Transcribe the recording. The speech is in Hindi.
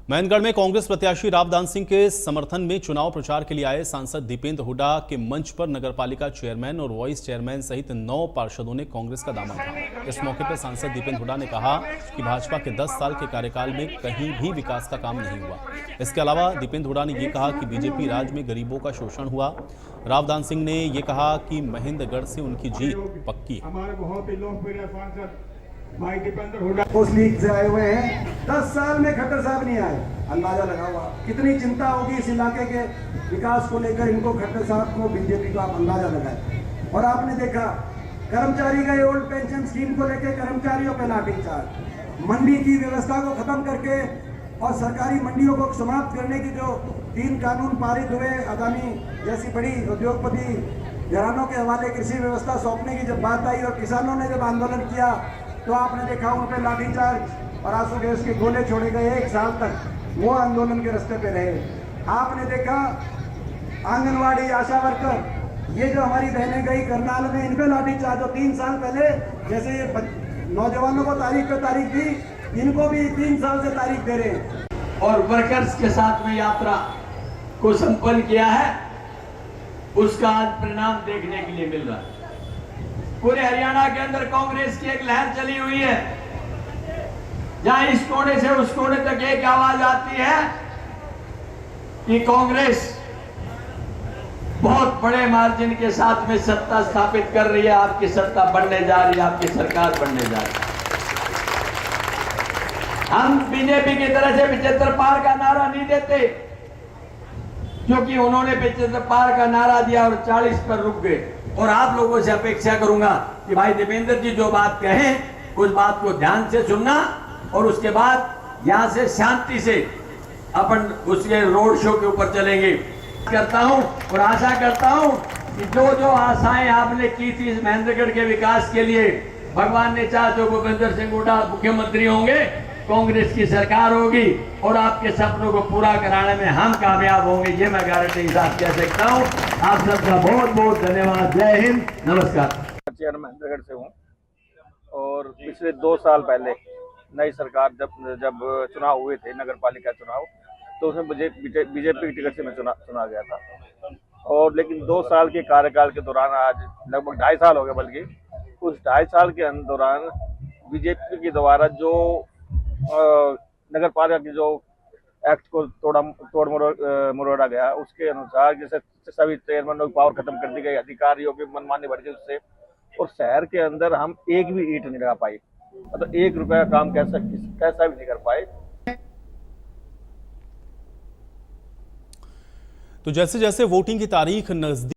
महेंद्रगढ़ में कांग्रेस प्रत्याशी रावदान सिंह के समर्थन में चुनाव प्रचार के लिए आए सांसद दीपेंद्र हुड्डा के मंच पर नगरपालिका चेयरमैन और वाइस चेयरमैन सहित 9 पार्षदों ने कांग्रेस का दामन थामा। इस मौके पर सांसद दीपेंद्र हुड्डा ने कहा कि भाजपा के 10 साल के कार्यकाल में कहीं भी विकास का काम नहीं हुआ। इसके अलावा दीपेंद्र हुड्डा ने ये कहा कि बीजेपी राज में गरीबों का शोषण हुआ। रावदान सिंह ने ये कहा कि महेंद्रगढ़ से उनकी जीत पक्की है। हमारे बहुत ही लोकप्रिय सांसद भाई दीपेंद्र हुड्डा उस लीग से आए हुए हैं। 10 साल में खट्टर साहब नहीं आए, अंदाजा लगा हुआ कितनी चिंता होगी इस इलाके के विकास को लेकर इनको, खट्टर साहब को, बीजेपी को आप अंदाजा लगाए। और आपने देखा कर्मचारी गए ओल्ड पेंशन स्कीम को लेकर कर्मचारियों पे लाठीचार्ज, मंडी की व्यवस्था को खत्म करके और सरकारी मंडियों को समाप्त करने की जो 3 कानून पारित हुए, अदानी जैसी बड़ी उद्योगपति घरानों के हवाले कृषि व्यवस्था सौंपने की जब बात आई और किसानों ने जब आंदोलन किया तो आपने देखा उन पे लाठीचार्ज और आंसू गैस के गोले छोड़े गए। 1 साल तक वो आंदोलन के रास्ते पे रहे। आपने देखा आंगनवाड़ी आशा वर्कर, ये जो हमारी बहनें गई करनाल में, इन पे लाठीचार्ज जो 3 साल पहले जैसे ये नौजवानों को तारीख पे तारीख दी, इनको भी 3 साल से तारीख दे रहे हैं। और वर्कर्स के साथ में यात्रा को संपन्न किया है, उसका आज परिणाम देखने के लिए मिल रहा है। पूरे हरियाणा के अंदर कांग्रेस की एक लहर चली हुई है, जहां इस कोने से उस कोने तक एक आवाज आती है कि कांग्रेस बहुत बड़े मार्जिन के साथ में सत्ता स्थापित कर रही है, आपकी सत्ता बनने जा रही है, आपकी सरकार बनने जा रही है। हम बीजेपी की तरह से 75 पार का नारा नहीं देते, क्योंकि उन्होंने 75 पार का नारा दिया और 40 पर रुक गए। और आप लोगों से अपेक्षा करूंगा कि भाई दीपेंद्र जी जो बात कहें उस बात को ध्यान से सुनना और उसके बाद यहां से शांति से अपन उसके रोड शो के ऊपर चलेंगे। करता हूं और आशा करता हूं कि जो जो आशाएं आपने की थी इस महेंद्रगढ़ के विकास के लिए, भगवान ने चाहा तो भूपेंद्र सिंह हुड्डा मुख्यमंत्री होंगे, कांग्रेस की सरकार होगी और आपके सपनों को पूरा कराने में हम कामयाब होंगे, ये मैं गारंटी के साथ कह सकता हूं। आप सबका बहुत बहुत धन्यवाद। जय हिंद, नमस्कार। चेयरमैन महेंद्रगढ़ से हूँ और पिछले 2 साल पहले नई सरकार जब चुनाव हुए थे, नगर पालिका चुनाव, तो उसमें बीजेपी की टिकट से मैं चुना गया था। और लेकिन 2 साल के कार्यकाल के दौरान, आज लगभग 2.5 साल हो गए, बल्कि उस 2.5 साल के दौरान बीजेपी के द्वारा जो नगर पालिका की जो एक्ट को तोड़ मरोड़ा गया, उसके अनुसार जैसे सभी चेयरमैनों की पावर खत्म कर दी गई, अधिकारियों की मनमानी बढ़ गई उससे, और शहर के अंदर हम एक भी ईंट नहीं लगा पाए, मतलब 1 रुपए का काम कैसा भी नहीं कर पाए। तो जैसे जैसे वोटिंग की तारीख नजदीक